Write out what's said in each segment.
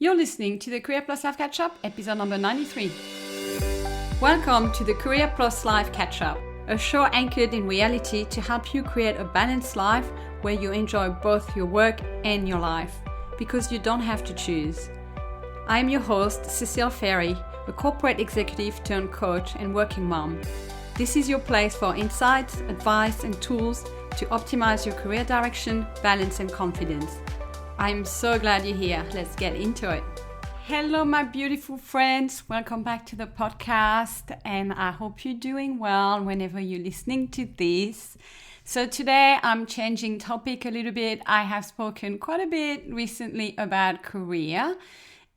You're listening to the Career Plus Life Catch-Up, episode number 93. Welcome to the Career Plus Life Catch-Up, a show anchored in reality to help you create a balanced life where you enjoy both your work and your life, because you don't have to choose. I'm your host, Cecile Ferry, a corporate executive turned coach and working mom. This is your place for insights, advice, and tools to optimize your career direction, balance, and confidence. I'm so glad you're here. Let's get into it. Hello, my beautiful friends. Welcome back to the podcast. And I hope you're doing well whenever you're listening to this. So today I'm changing topic a little bit. I have spoken quite a bit recently about career.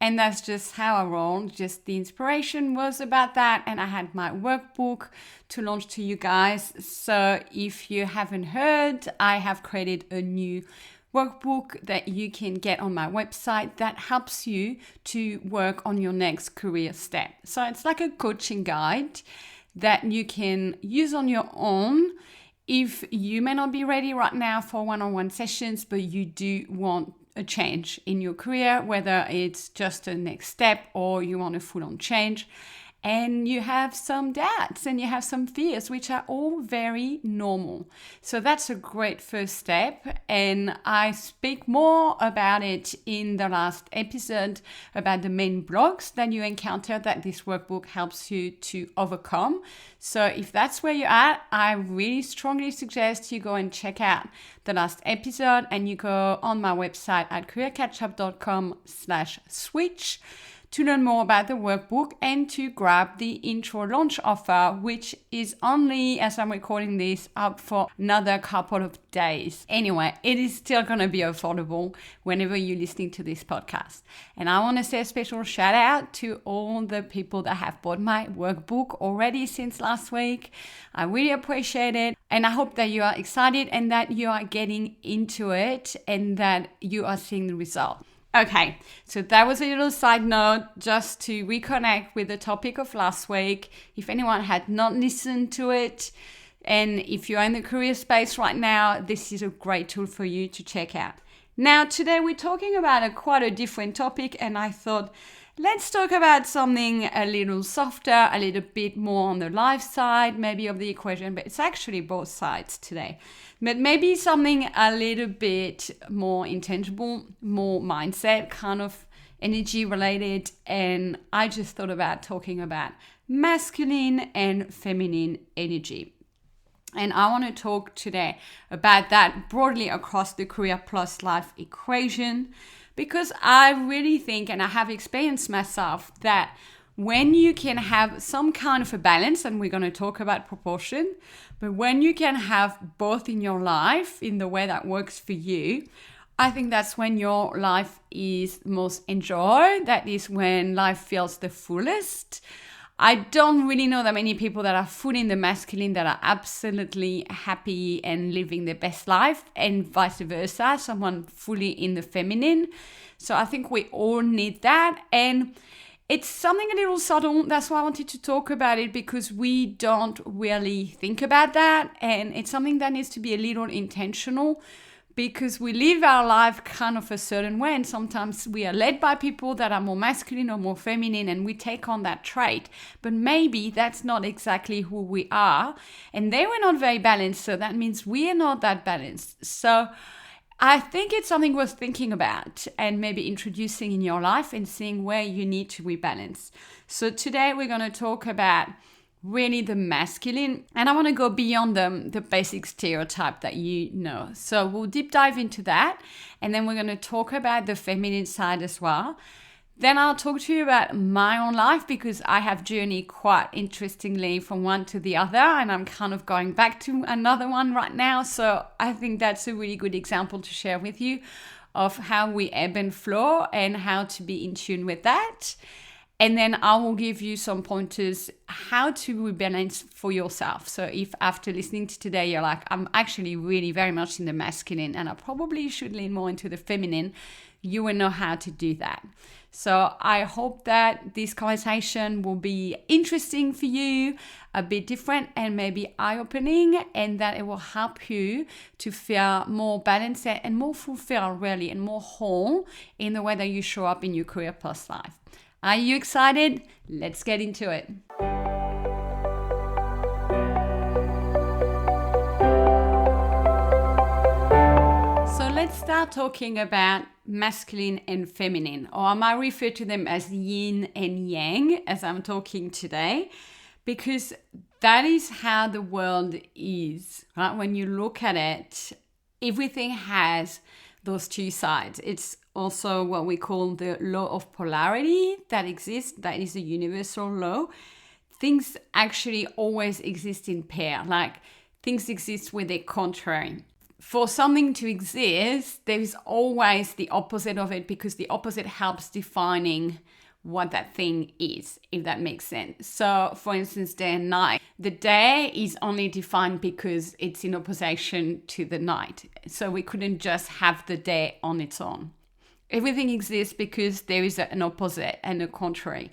And that's just how I roll. Just the inspiration was about that. And I had my workbook to launch to you guys. So if you haven't heard, I have created a new workbook that you can get on my website that helps you to work on your next career step. So it's like a coaching guide that you can use on your own if you may not be ready right now for one-on-one sessions, but you do want a change in your career, whether it's just a next step or you want a full-on change. And you have some doubts and you have some fears, which are all very normal. So that's a great first step. And I speak more about it in the last episode about the main blocks that you encounter that this workbook helps you to overcome. So if that's where you're at, I really strongly suggest you go and check out the last episode and you go on my website at careercatchup.com/switch to learn more about the workbook and to grab the intro launch offer, which is only, as I'm recording this, up for another couple of days. Anyway, it is still going to be affordable whenever you're listening to this podcast. And I want to say a special shout out to all the people that have bought my workbook already since last week. I really appreciate it. And I hope that you are excited and that you are getting into it and that you are seeing the result. Okay, so that was a little side note just to reconnect with the topic of last week. If anyone had not listened to it, and if you're in the career space right now, this is a great tool for you to check out. Now, today we're talking about quite a different topic, and I thought, let's talk about something a little softer, a little bit more on the life side, maybe of the equation, but it's actually both sides today. But maybe something a little bit more intangible, more mindset, kind of energy related. And I just thought about talking about masculine and feminine energy. And I want to talk today about that broadly across the career plus life equation, because I really think, and I have experienced myself, that when you can have some kind of a balance, and we're going to talk about proportion, but when you can have both in your life in the way that works for you, I think that's when your life is most enjoyed. That is when life feels the fullest. I don't really know that many people that are fully in the masculine that are absolutely happy and living their best life, and vice versa, someone fully in the feminine. So I think we all need that. And it's something a little subtle. That's why I wanted to talk about it, because we don't really think about that. And it's something that needs to be a little intentional, because we live our life kind of a certain way, and sometimes we are led by people that are more masculine or more feminine, and we take on that trait. But maybe that's not exactly who we are, and they were not very balanced, so that means we are not that balanced. So I think it's something worth thinking about and maybe introducing in your life and seeing where you need to rebalance. So today we're going to talk about really the masculine, and I want to go beyond the basic stereotype that you know. So we'll deep dive into that, and then we're going to talk about the feminine side as well. Then I'll talk to you about my own life, because I have journeyed quite interestingly from one to the other, and I'm kind of going back to another one right now. So I think that's a really good example to share with you of how we ebb and flow and how to be in tune with that. And then I will give you some pointers how to rebalance for yourself. So if after listening to today, you're like, I'm actually really very much in the masculine and I probably should lean more into the feminine, you will know how to do that. So I hope that this conversation will be interesting for you, a bit different and maybe eye-opening, and that it will help you to feel more balanced and more fulfilled, really, and more whole in the way that you show up in your career plus life. Are you excited? Let's get into it. So let's start talking about masculine and feminine, or I might refer to them as yin and yang as I'm talking today, because that is how the world is, right? When you look at it, everything has those two sides. It's also what we call the law of polarity that exists. That is a universal law. Things actually always exist in pair, like things exist with their contrary. For something to exist, there is always the opposite of it, because the opposite helps defining what that thing is, if that makes sense. So, for instance, day and night. The day is only defined because it's in opposition to the night. So we couldn't just have the day on its own. Everything exists because there is an opposite and a contrary.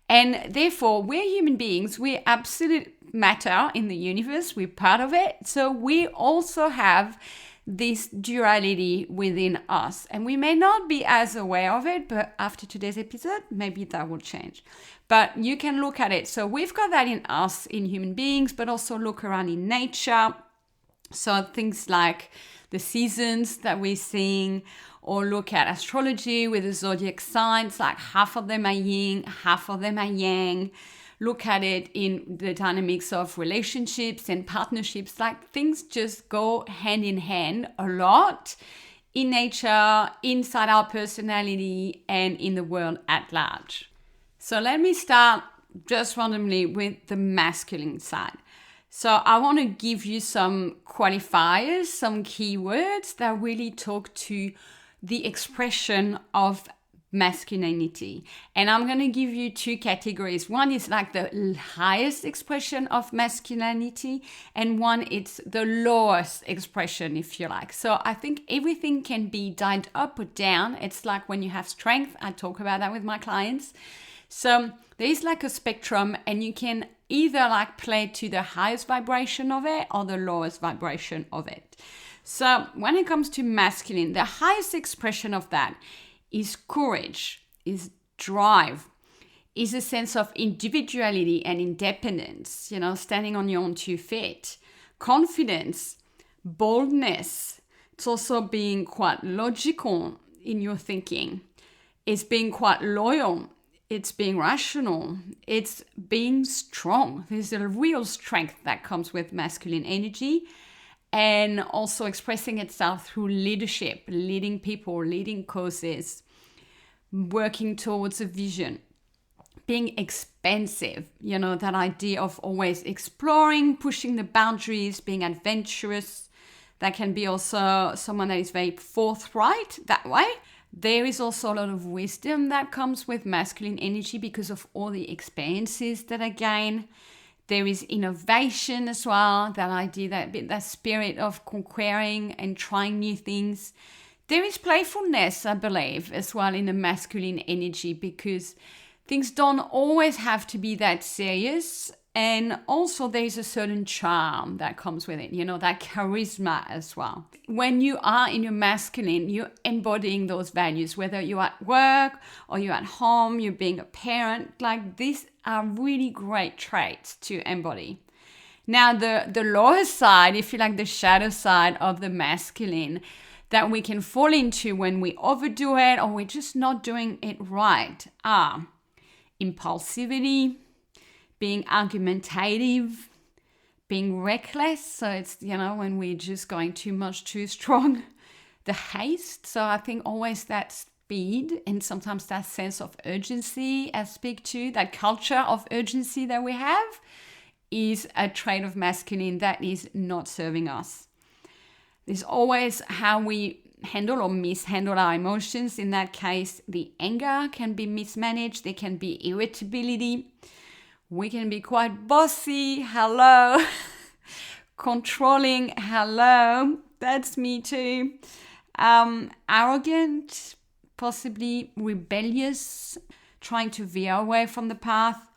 And therefore, we're human beings. We're absolute matter in the universe. We're part of it. So we also have this duality within us. And we may not be as aware of it, but after today's episode, maybe that will change. But you can look at it. So we've got that in us, in human beings, but also look around in nature. So things like the seasons that we're seeing, or look at astrology with the zodiac signs, like half of them are yin, half of them are yang. Look at it in the dynamics of relationships and partnerships, like things just go hand in hand a lot in nature, inside our personality, and in the world at large. So let me start just randomly with the masculine side. So I want to give you some qualifiers, some keywords that really talk to the expression of masculinity. And I'm going to give you two categories. One is like the highest expression of masculinity, and one it's the lowest expression, if you like. So I think everything can be dialed up or down. It's like when you have strength. I talk about that with my clients. So there is like a spectrum, and you can either like play to the highest vibration of it or the lowest vibration of it. So when it comes to masculine, the highest expression of that is courage, is drive, is a sense of individuality and independence, standing on your own 2 feet, confidence, boldness. It's also being quite logical in your thinking. It's being quite loyal. It's being rational. It's being strong. There's a real strength that comes with masculine energy. And also expressing itself through leadership, leading people, leading causes, working towards a vision, being expansive, that idea of always exploring, pushing the boundaries, being adventurous. That can be also someone that is very forthright that way. There is also a lot of wisdom that comes with masculine energy because of all the experiences that I gain. There is innovation as well, that idea, that spirit of conquering and trying new things. There is playfulness, I believe, as well in the masculine energy, because things don't always have to be that serious. And also there's a certain charm that comes with it, that charisma as well. When you are in your masculine, you're embodying those values, whether you're at work or you're at home, you're being a parent, like these are really great traits to embody. Now, the lower side, if you like, the shadow side of the masculine that we can fall into when we overdo it or we're just not doing it right are impulsivity, being argumentative, being reckless. So it's, when we're just going too much, too strong. The haste. So I think always that speed and sometimes that sense of urgency I speak to, that culture of urgency that we have is a trait of masculine that is not serving us. There's always how we handle or mishandle our emotions. In that case, the anger can be mismanaged. There can be irritability. We can be quite bossy. Hello. Controlling. Hello. That's me too. Arrogant. possibly rebellious, trying to veer away from the path.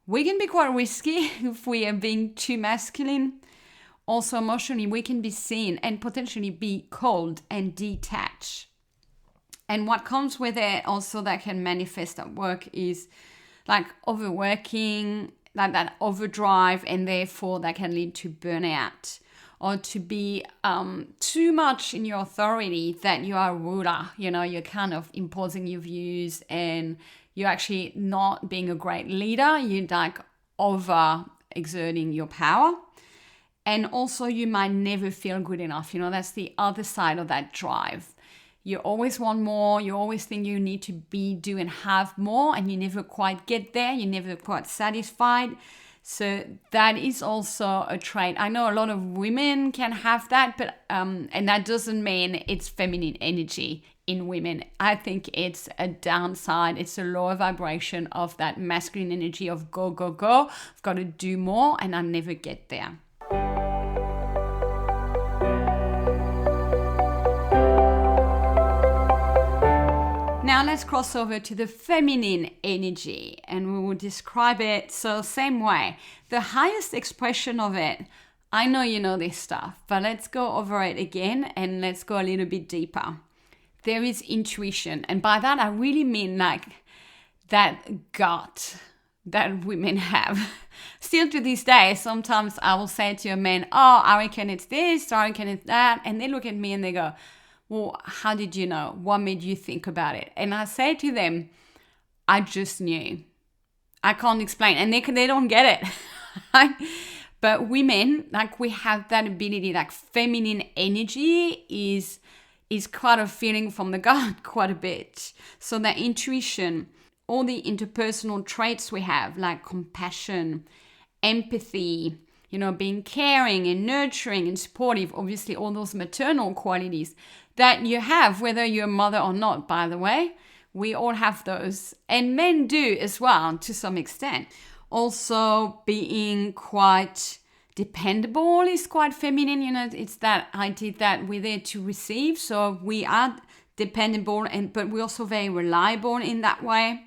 We can be quite risky if we are being too masculine. Also, emotionally, we can be seen and potentially be cold and detached. And what comes with it also that can manifest at work is like overworking, like that overdrive, and therefore that can lead to burnout, or to be too much in your authority that you are a ruler. You're kind of imposing your views and you're actually not being a great leader. You're like over exerting your power. And also you might never feel good enough. That's the other side of that drive. You always want more. You always think you need to do and have more, and you never quite get there. You're never quite satisfied. So that is also a trait. I know a lot of women can have that, but and that doesn't mean it's feminine energy in women. I think it's a downside. It's a lower vibration of that masculine energy of go, go, go. I've got to do more, and I never get there. Now let's cross over to the feminine energy, and we will describe it so same way. The highest expression of it, I know you know this stuff, but let's go over it again and let's go a little bit deeper. There is intuition, and by that I really mean like that gut that women have. Still to this day, sometimes I will say to a man, oh, I reckon it's this, I reckon it's that, and they look at me and they go, well, how did you know? What made you think about it? And I say to them, I just knew. I can't explain. And they don't get it. But women, like we have that ability, like feminine energy is quite a feeling from the gut quite a bit. So that intuition, all the interpersonal traits we have, like compassion, empathy, being caring and nurturing and supportive, obviously all those maternal qualities that you have, whether you're a mother or not, by the way. We all have those. And men do as well, to some extent. Also, being quite dependable is quite feminine. It's that idea that we're there to receive. So we are dependable, but we're also very reliable in that way.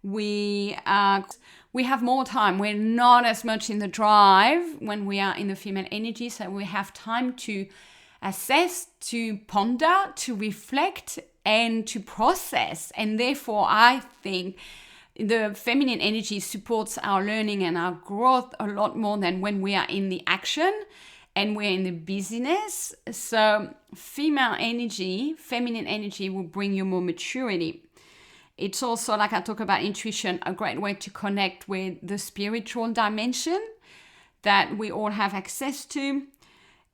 We have more time. We're not as much in the drive when we are in the female energy. So we have time to assess, to ponder, to reflect, and to process. And therefore, I think the feminine energy supports our learning and our growth a lot more than when we are in the action and we're in the busyness. So feminine energy will bring you more maturity. It's also, like I talk about intuition, a great way to connect with the spiritual dimension that we all have access to.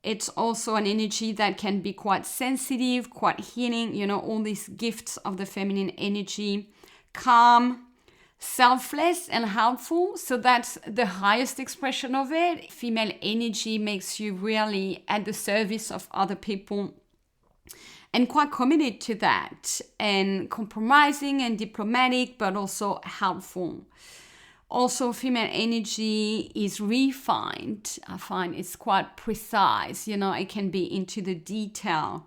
It's also an energy that can be quite sensitive, quite healing, all these gifts of the feminine energy, calm, selfless and helpful. So that's the highest expression of it. Female energy makes you really at the service of other people and quite committed to that, and compromising and diplomatic, but also helpful. Also, female energy is refined. I find it's quite precise. It can be into the detail.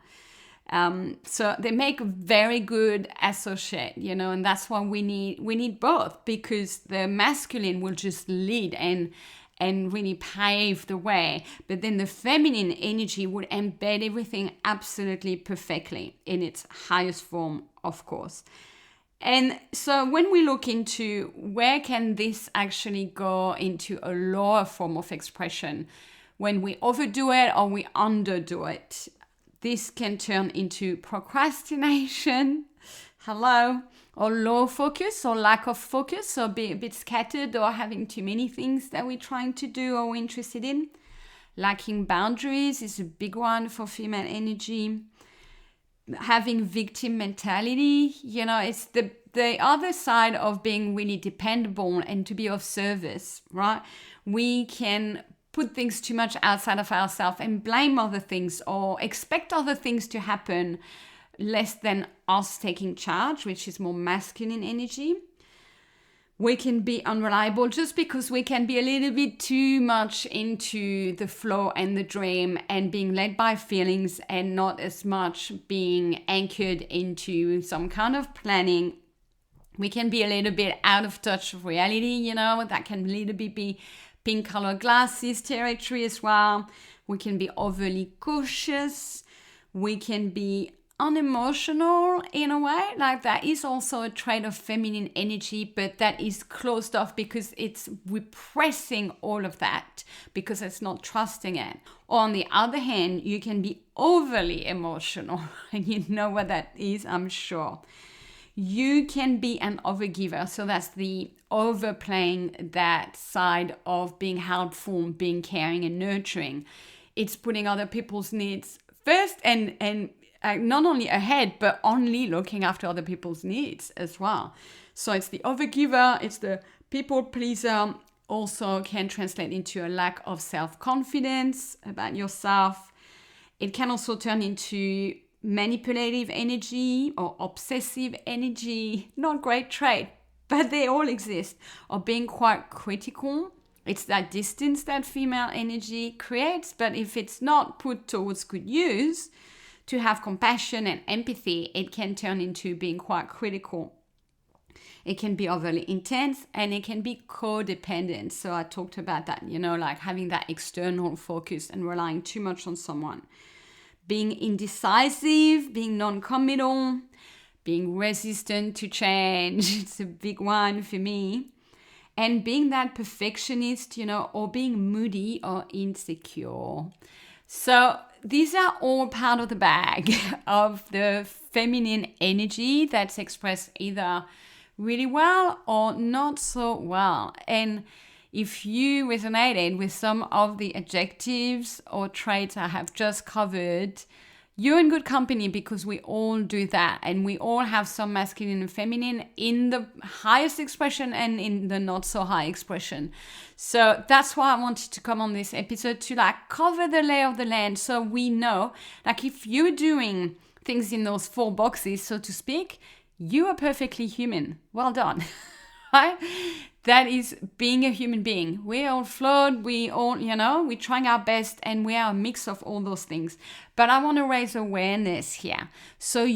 So they make a very good associate, and that's why we need both, because the masculine will just lead and really pave the way. But then the feminine energy would embed everything absolutely perfectly in its highest form, of course. And so when we look into where can this actually go into a lower form of expression, when we overdo it or we underdo it, this can turn into procrastination, or low focus or lack of focus, or be a bit scattered or having too many things that we're trying to do or we're interested in. Lacking boundaries is a big one for female energy. Having victim mentality, it's the other side of being really dependable and to be of service, right? We can put things too much outside of ourselves and blame other things or expect other things to happen less than us taking charge, which is more masculine energy. We can be unreliable just because we can be a little bit too much into the flow and the dream and being led by feelings and not as much being anchored into some kind of planning. We can be a little bit out of touch with reality, that can a little bit be pink colored glasses territory as well. We can be overly cautious. We can be unemotional in a way. Like that is also a trait of feminine energy, but that is closed off because it's repressing all of that because it's not trusting it. Or on the other hand, you can be overly emotional, and you know what that is, I'm sure. You can be an overgiver. So that's the overplaying that side of being helpful, being caring and nurturing. It's putting other people's needs first and not only ahead, but only looking after other people's needs as well. So it's the overgiver, it's the people pleaser, also can translate into a lack of self-confidence about yourself. It can also turn into manipulative energy or obsessive energy. Not great trait, but they all exist. Or being quite critical. It's that distance that female energy creates, but if it's not put towards good use, to have compassion and empathy, it can turn into being quite critical. It can be overly intense and it can be codependent. So I talked about that, like having that external focus and relying too much on someone. Being indecisive, being non-committal, being resistant to change. It's a big one for me. And being that perfectionist, or being moody or insecure. So these are all part of the bag of the feminine energy that's expressed either really well or not so well. And if you resonated with some of the adjectives or traits I have just covered, you're in good company because we all do that. And we all have some masculine and feminine in the highest expression and in the not so high expression. So that's why I wanted to come on this episode to cover the lay of the land. So we know, if you're doing things in those 4 boxes, so to speak, you are perfectly human. Well done. Right? That is being a human being. We're all flawed. We all, we're trying our best and we are a mix of all those things. But I want to raise awareness here so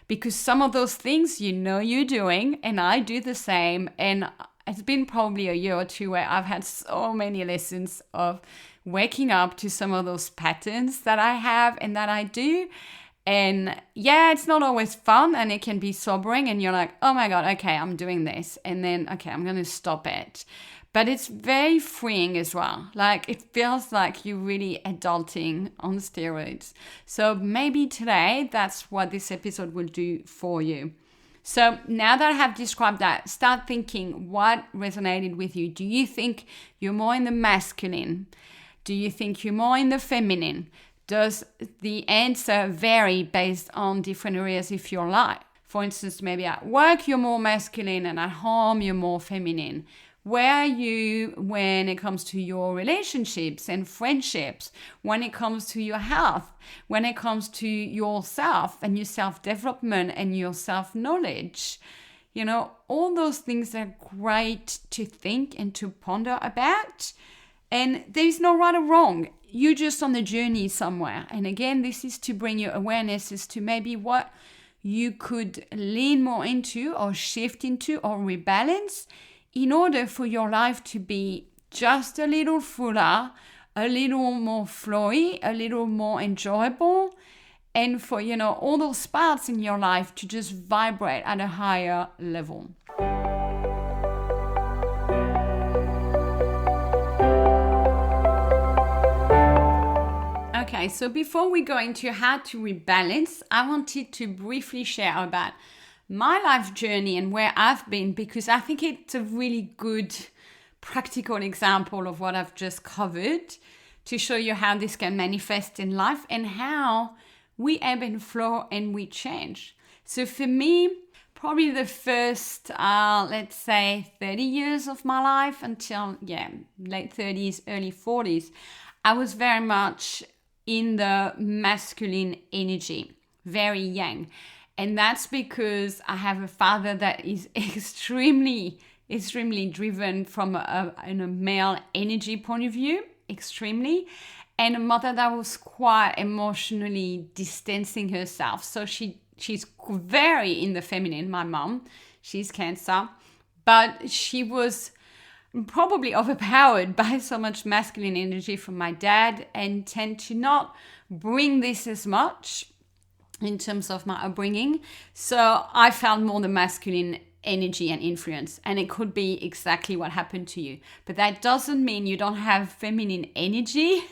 because some of those things you're doing and I do the same. And it's been probably a year or two where I've had so many lessons of waking up to some of those patterns that I have and that I do. And yeah, it's not always fun and it can be sobering and you're like, oh my God, okay, I'm doing this. And then, okay, I'm going to stop it. But it's very freeing as well. It feels like you're really adulting on steroids. So maybe today, that's what this episode will do for you. So now that I have described that, start thinking what resonated with you. Do you think you're more in the masculine? Do you think you're more in the feminine? Does the answer vary based on different areas of your life? For instance, maybe at work you're more masculine and at home you're more feminine. Where are you when it comes to your relationships and friendships? When it comes to your health? When it comes to yourself and your self-development and your self-knowledge? All those things are great to think and to ponder about. And there's no right or wrong. You're just on the journey somewhere. And again, this is to bring you awareness as to maybe what you could lean more into or shift into or rebalance in order for your life to be just a little fuller, a little more flowy, a little more enjoyable, and for, all those parts in your life to just vibrate at a higher level. Okay, so before we go into how to rebalance, I wanted to briefly share about my life journey and where I've been, because I think it's a really good practical example of what I've just covered to show you how this can manifest in life and how we ebb and flow and we change. So for me, probably the first, let's say 30 years of my life until, late 30s, early 40s, I was very much in the masculine energy, very yang. And that's because I have a father that is extremely driven from a male energy point of view, extremely. And a mother that was quite emotionally distancing herself. So she's very in the feminine, my mom. She's Cancer. But she was probably overpowered by so much masculine energy from my dad and tend to not bring this as much in terms of my upbringing. So I felt more the masculine energy and influence, and it could be exactly what happened to you. But that doesn't mean you don't have feminine energy.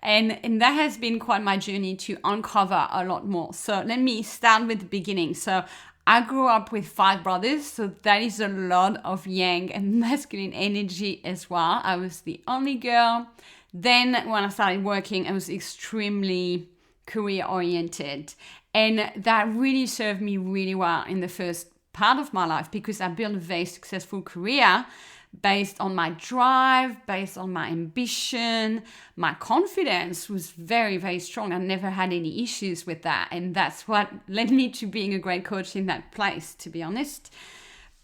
And that has been quite my journey to uncover a lot more. So let me start with the beginning. So I grew up with 5 brothers, so that is a lot of yang and masculine energy as well. I was the only girl. Then when I started working, I was extremely career oriented, and that really served me really well in the first part of my life because I built a very successful career based on my drive, based on my ambition. My confidence was very, very strong. I never had any issues with that. And that's what led me to being a great coach in that place, to be honest.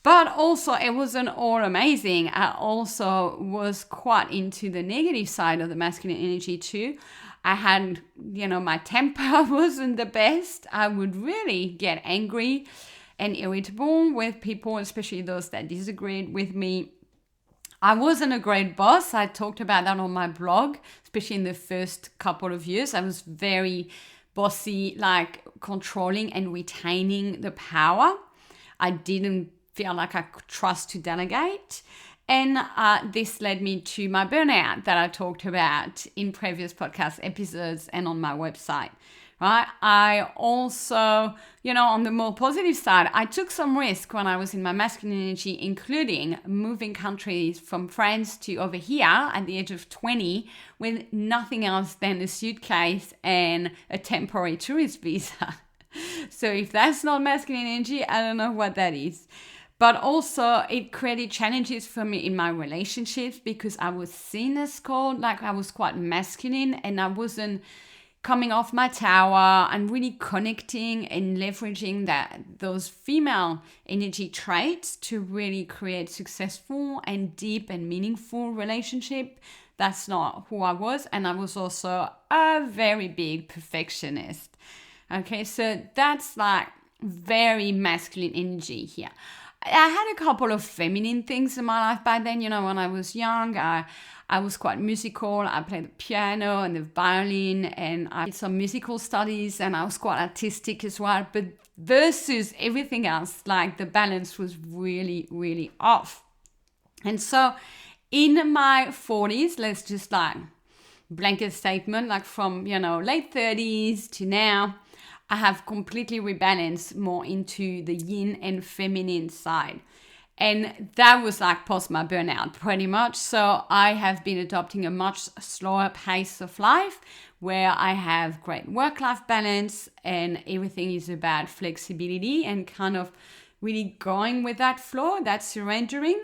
But also, it wasn't all amazing. I also was quite into the negative side of the masculine energy too. I had, my temper wasn't the best. I would really get angry and irritable with people, especially those that disagreed with me. I wasn't a great boss. I talked about that on my blog, especially in the first couple of years. I was very bossy, like controlling and retaining the power. I didn't feel like I could trust to delegate. And this led me to my burnout that I talked about in previous podcast episodes and on my website. Right? I also, on the more positive side, I took some risk when I was in my masculine energy, including moving countries from France to over here at the age of 20 with nothing else than a suitcase and a temporary tourist visa. So if that's not masculine energy, I don't know what that is. But also it created challenges for me in my relationships because I was seen as cold, like I was quite masculine and I wasn't coming off my tower and really connecting and leveraging those female energy traits to really create successful and deep and meaningful relationship. That's not who I was. And I was also a very big perfectionist. Okay, so that's like very masculine energy here. I had a couple of feminine things in my life back then. When I was young, I was quite musical. I played the piano and the violin, and I did some musical studies, and I was quite artistic as well. But versus everything else, like the balance was really, really off. And so in my 40s, let's just like blanket statement, like from, late 30s to now, I have completely rebalanced more into the yin and feminine side. And that was like post my burnout pretty much. So I have been adopting a much slower pace of life where I have great work-life balance and everything is about flexibility and kind of really going with that flow, that surrendering.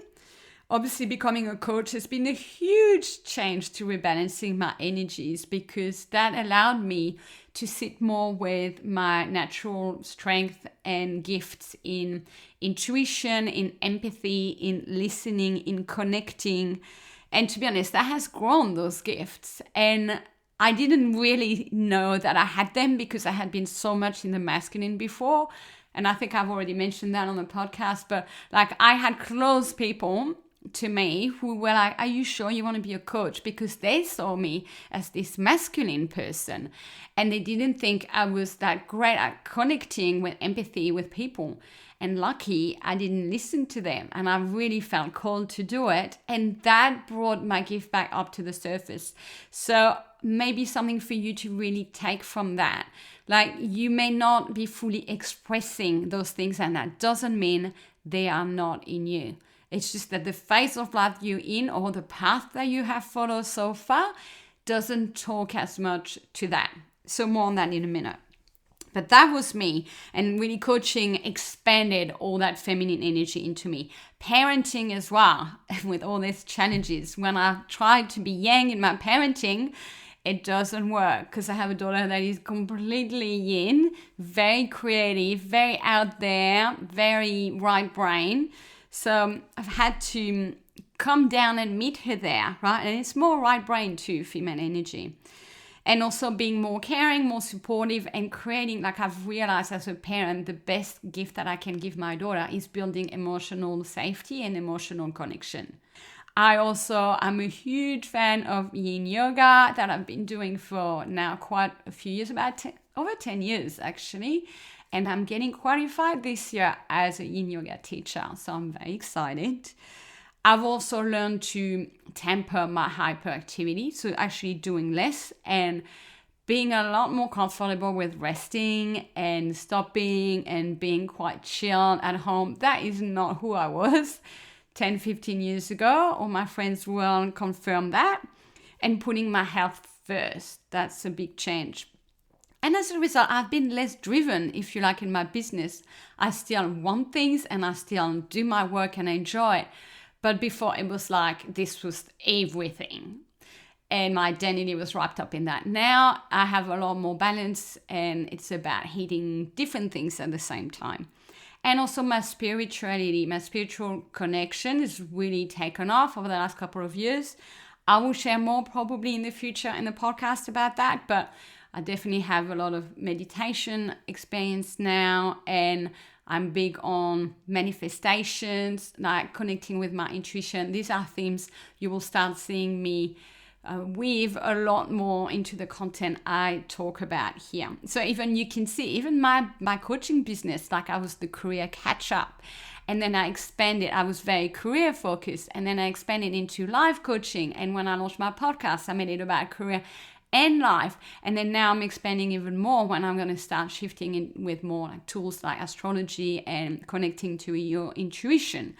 Obviously, becoming a coach has been a huge change to rebalancing my energies because that allowed me to sit more with my natural strength and gifts in intuition, in empathy, in listening, in connecting. And to be honest, that has grown those gifts. And I didn't really know that I had them because I had been so much in the masculine before. And I think I've already mentioned that on the podcast, but like I had close people to me who were like, are you sure you want to be a coach? Because they saw me as this masculine person and they didn't think I was that great at connecting with empathy with people. And lucky I didn't listen to them and I really felt called to do it. And that brought my gift back up to the surface. So maybe something for you to really take from that. Like you may not be fully expressing those things and that doesn't mean they are not in you. It's just that the phase of life you're in or the path that you have followed so far doesn't talk as much to that. So more on that in a minute. But that was me, and really coaching expanded all that feminine energy into me. Parenting as well, with all these challenges. When I tried to be yang in my parenting, it doesn't work because I have a daughter that is completely yin, very creative, very out there, very right brain. So I've had to come down and meet her there, right? And it's more right brain too, female energy. And also being more caring, more supportive, and creating, like I've realized as a parent, the best gift that I can give my daughter is building emotional safety and emotional connection. I also am a huge fan of yin yoga that I've been doing for now quite a few years, over 10 years actually. And I'm getting qualified this year as a yin yoga teacher. So I'm very excited. I've also learned to temper my hyperactivity, so actually doing less and being a lot more comfortable with resting and stopping and being quite chill at home. That is not who I was 10, 15 years ago. All my friends will confirm that. And putting my health first, that's a big change. And as a result, I've been less driven, if you like, in my business. I still want things and I still do my work and enjoy it. But before it was like this was everything. And my identity was wrapped up in that. Now I have a lot more balance and it's about hitting different things at the same time. And also my spirituality, my spiritual connection is really taken off over the last couple of years. I will share more probably in the future in the podcast about that, but I definitely have a lot of meditation experience now, and I'm big on manifestations, like connecting with my intuition. These are themes you will start seeing me weave a lot more into the content I talk about here. So even you can see, even my coaching business, like I was the career catch-up. And then I expanded. I was very career focused. And then I expanded into life coaching. And when I launched my podcast, I made it about career and life. And then now I'm expanding even more when I'm going to start shifting in with more like tools like astrology and connecting to your intuition.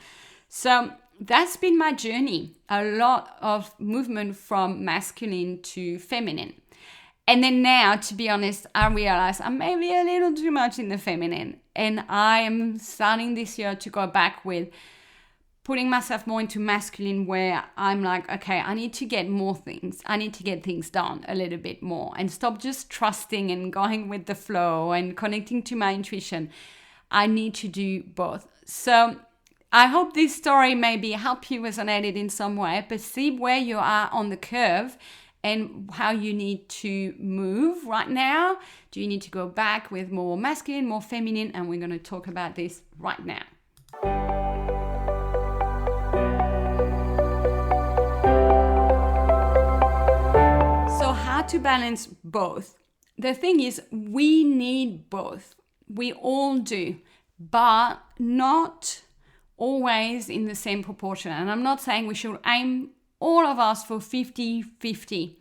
So that's been my journey. A lot of movement from masculine to feminine. And then now, to be honest, I realize I'm maybe a little too much in the feminine. And I am starting this year to go back with putting myself more into masculine, where I'm like, okay, I need to get more things. I need to get things done a little bit more and stop just trusting and going with the flow and connecting to my intuition. I need to do both. So I hope this story maybe help you resonate it in some way, but see where you are on the curve and how you need to move right now. Do you need to go back with more masculine, more feminine? And we're going to talk about this right now. So how to balance both? The thing is, we need both. We all do, but not always in the same proportion. And I'm not saying we should aim all of us for 50-50.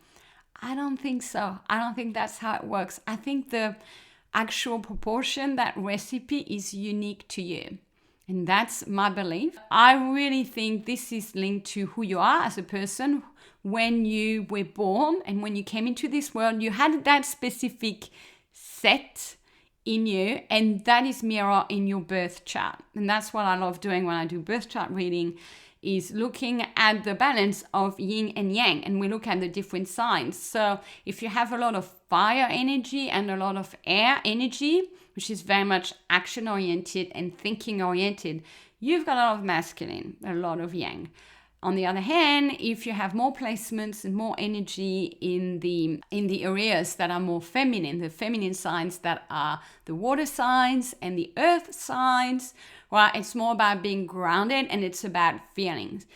I don't think so. I don't think that's how it works. I think the actual proportion, that recipe is unique to you. And that's my belief. I really think this is linked to who you are as a person. When you were born and when you came into this world, you had that specific set in you, and that is mirror in your birth chart. And that's what I love doing when I do birth chart reading, is looking at the balance of yin and yang, and we look at the different signs. So if you have a lot of fire energy and a lot of air energy, which is very much action oriented and thinking oriented, you've got a lot of masculine, a lot of yang. On the other hand, if you have more placements and more energy in the areas that are more feminine, the feminine signs that are the water signs and the earth signs, right? It's more about being grounded and it's about feelings.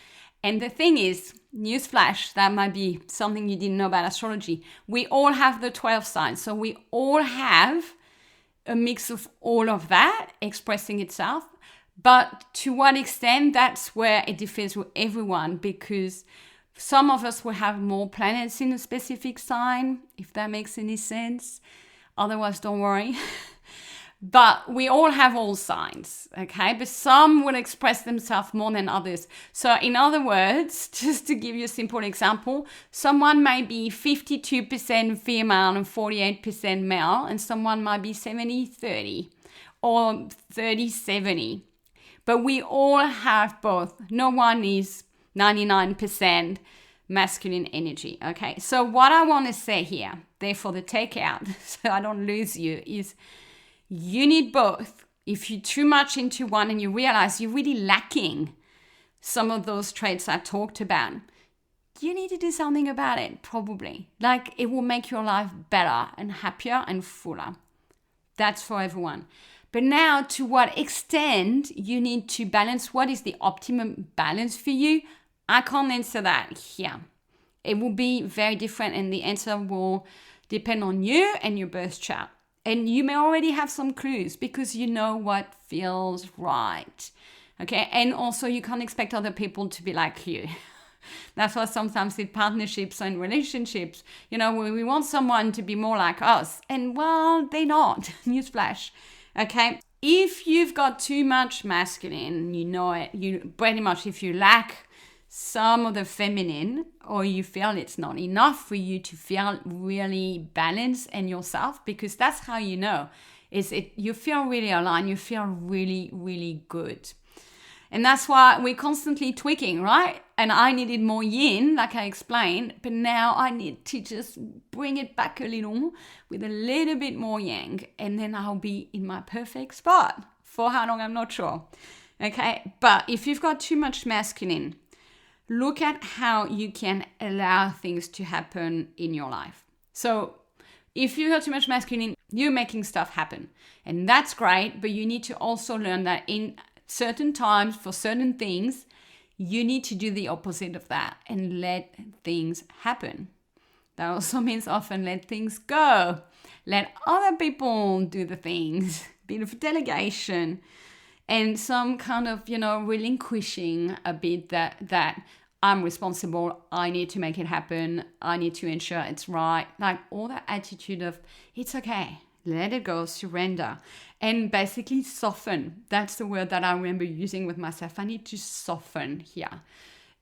And the thing is, newsflash, that might be something you didn't know about astrology. We all have the 12 signs. So we all have a mix of all of that expressing itself. But to what extent, that's where it differs with everyone, because some of us will have more planets in a specific sign, if that makes any sense. Otherwise, don't worry. But we all have all signs, okay? But some will express themselves more than others. So in other words, just to give you a simple example, someone might be 52% female and 48% male, and someone might be 70-30 or 30-70. But we all have both. No one is 99% masculine energy. Okay, so what I want to say here, therefore the takeout, so I don't lose you, is you need both. If you're too much into one and you realize you're really lacking some of those traits I talked about, you need to do something about it, probably. Like, it will make your life better and happier and fuller. That's for everyone. But now, to what extent you need to balance, what is the optimum balance for you? I can't answer that here. It will be very different, and the answer will depend on you and your birth chart. And you may already have some clues because you know what feels right. Okay, and also you can't expect other people to be like you. That's why sometimes in partnerships and relationships, we want someone to be more like us. And well, they're not. Newsflash. Okay, if you've got too much masculine, you know it. You pretty much, if you lack some of the feminine, or you feel it's not enough for you to feel really balanced and yourself, because that's how you know, you feel really aligned, you feel really, really good. And that's why we're constantly tweaking, right? And I needed more yin, like I explained, but now I need to just bring it back a little with a little bit more yang, and then I'll be in my perfect spot. For how long, I'm not sure. Okay, but if you've got too much masculine, look at how you can allow things to happen in your life. So if you got too much masculine, you're making stuff happen. And that's great, but you need to also learn that in certain times, for certain things, you need to do the opposite of that and let things happen. That also means often let things go. Let other people do the things. Bit of delegation. And some kind of, relinquishing a bit that I'm responsible, I need to make it happen, I need to ensure it's right. Like all that attitude of, it's okay, let it go, surrender. And basically soften. That's the word that I remember using with myself. I need to soften here.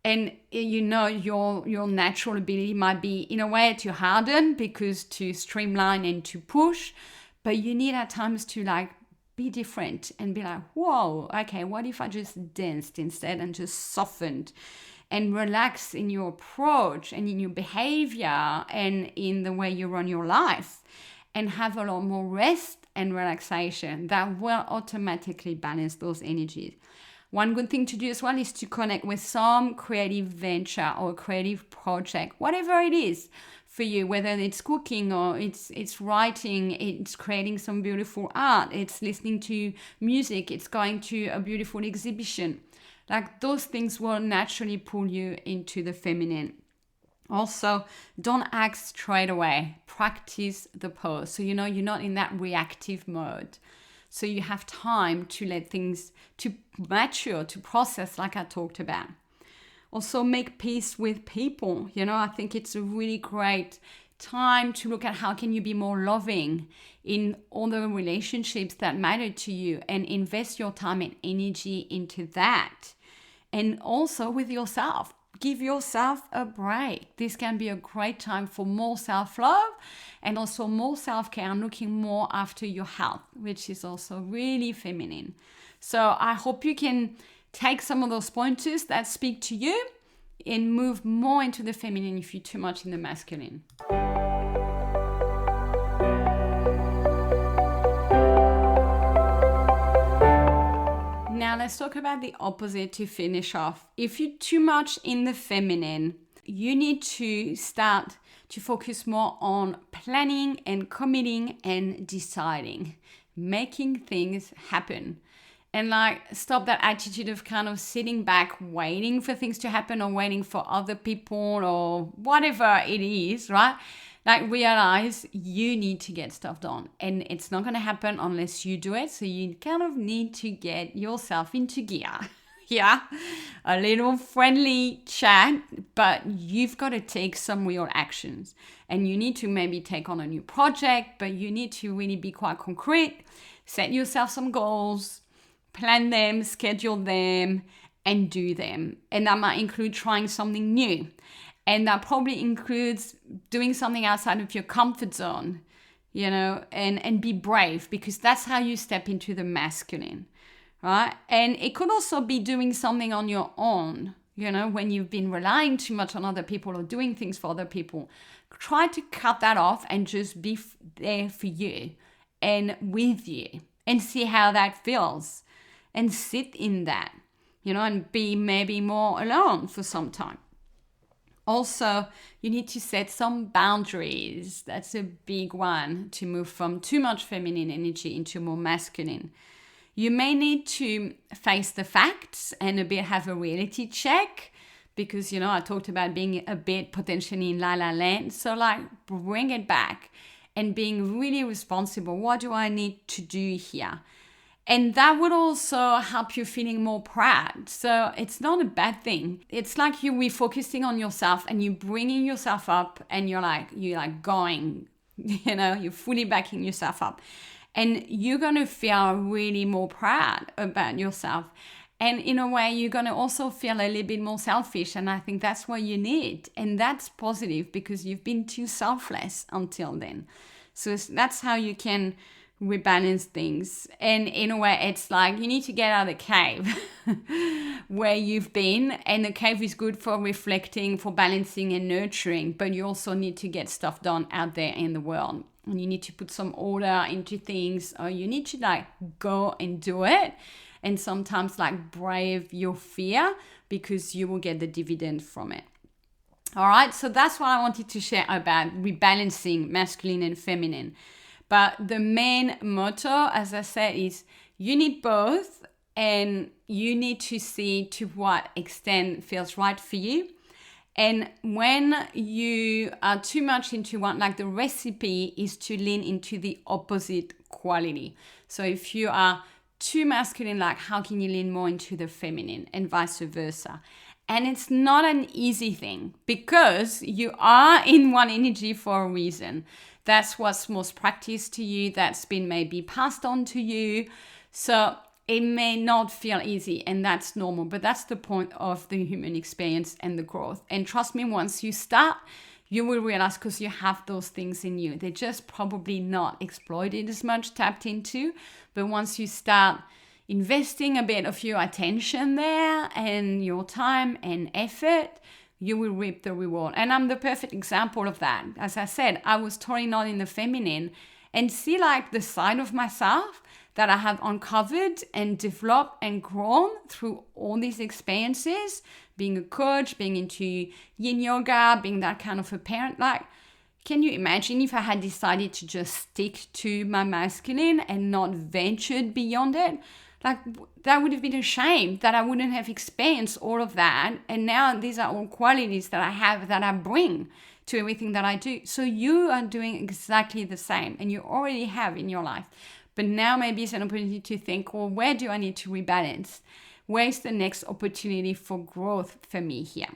And your natural ability might be in a way to harden, because to streamline and to push, but you need at times to be different and be like, whoa, okay, what if I just danced instead and just softened and relax in your approach and in your behavior and in the way you run your life, and have a lot more rest and relaxation that will automatically balance those energies. One good thing to do as well is to connect with some creative venture or creative project, whatever it is for you, whether it's cooking or it's writing, it's creating some beautiful art, it's listening to music, it's going to a beautiful exhibition. Like those things will naturally pull you into the feminine. Also, don't act straight away. Practice the pose. So you're not in that reactive mode. So you have time to let things to mature, to process, like I talked about. Also, make peace with people. I think it's a really great time to look at how can you be more loving in all the relationships that matter to you, and invest your time and energy into that. And also with yourself. Give yourself a break. This can be a great time for more self-love and also more self-care and looking more after your health, which is also really feminine. So I hope you can take some of those pointers that speak to you and move more into the feminine if you're too much in the masculine. Now let's talk about the opposite to finish off. If you're too much in the feminine, you need to start to focus more on planning and committing and deciding, making things happen. And stop that attitude of kind of sitting back, waiting for things to happen or waiting for other people or whatever it is, right? Realize you need to get stuff done, and it's not going to happen unless you do it. So you kind of need to get yourself into gear. Yeah, a little friendly chat, but you've got to take some real actions, and you need to maybe take on a new project, but you need to really be quite concrete. Set yourself some goals, plan them, schedule them, and do them. And that might include trying something new. And that probably includes doing something outside of your comfort zone, and be brave, because that's how you step into the masculine, right? And it could also be doing something on your own, when you've been relying too much on other people or doing things for other people. Try to cut that off and just be there for you and with you and see how that feels and sit in that, and be maybe more alone for some time. Also, you need to set some boundaries. That's a big one, to move from too much feminine energy into more masculine. You may need to face the facts and a bit have a reality check, because, I talked about being a bit potentially in la la land. So bring it back and being really responsible. What do I need to do here? And that would also help you feeling more proud. So it's not a bad thing. It's like you're refocusing on yourself and you're bringing yourself up, and you're going, you're fully backing yourself up. And you're going to feel really more proud about yourself. And in a way, you're going to also feel a little bit more selfish. And I think that's what you need. And that's positive, because you've been too selfless until then. So that's how you can rebalance things. And in a way, it's like you need to get out of the cave where you've been. And the cave is good for reflecting, for balancing and nurturing. But you also need to get stuff done out there in the world. And you need to put some order into things, or you need to go and do it. And sometimes brave your fear, because you will get the dividend from it. All right, so that's what I wanted to share about rebalancing masculine and feminine. But the main motto, as I said, is you need both, and you need to see to what extent feels right for you. And when you are too much into one, the recipe is to lean into the opposite quality. So if you are too masculine, how can you lean more into the feminine, and vice versa? And it's not an easy thing, because you are in one energy for a reason. That's what's most practiced to you. That's been maybe passed on to you. So it may not feel easy, and that's normal, but that's the point of the human experience and the growth. And trust me, once you start, you will realize, because you have those things in you. They're just probably not exploited as much, tapped into. But once you start investing a bit of your attention there and your time and effort, you will reap the reward. And I'm the perfect example of that. As I said, I was totally not in the feminine, and see the side of myself that I have uncovered and developed and grown through all these experiences, being a coach, being into yin yoga, being that kind of a parent. Can you imagine if I had decided to just stick to my masculine and not ventured beyond it? That would have been a shame that I wouldn't have experienced all of that. And now these are all qualities that I have, that I bring to everything that I do. So you are doing exactly the same, and you already have in your life. But now maybe it's an opportunity to think, well, where do I need to rebalance? Where's the next opportunity for growth for me here?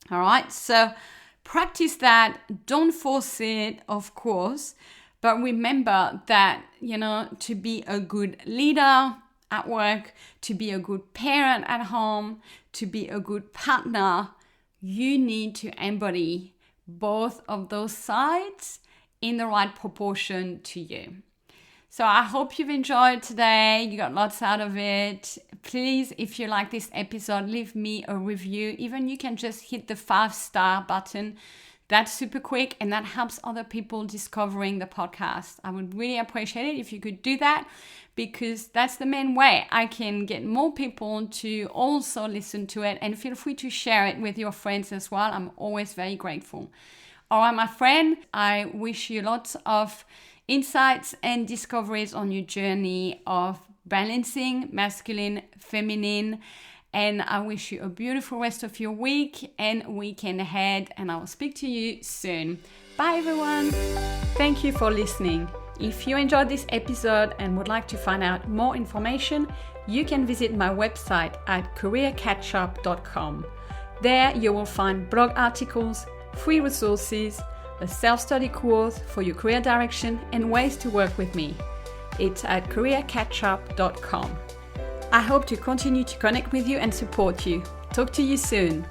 All right, so practice that. Don't force it, of course. But remember that, to be a good leader at work, to be a good parent at home, to be a good partner, you need to embody both of those sides in the right proportion to you. So I hope you've enjoyed today. You got lots out of it. Please, if you like this episode, leave me a review. Even you can just hit the 5-star button. That's super quick, and that helps other people discovering the podcast. I would really appreciate it if you could do that, because that's the main way I can get more people to also listen to it. And feel free to share it with your friends as well. I'm always very grateful. All right, my friend, I wish you lots of insights and discoveries on your journey of balancing masculine, feminine. And I wish you a beautiful rest of your week and weekend ahead. And I will speak to you soon. Bye, everyone. Thank you for listening. If you enjoyed this episode and would like to find out more information, you can visit my website at careercatchup.com. There you will find blog articles, free resources, a self-study course for your career direction, and ways to work with me. It's at careercatchup.com. I hope to continue to connect with you and support you. Talk to you soon.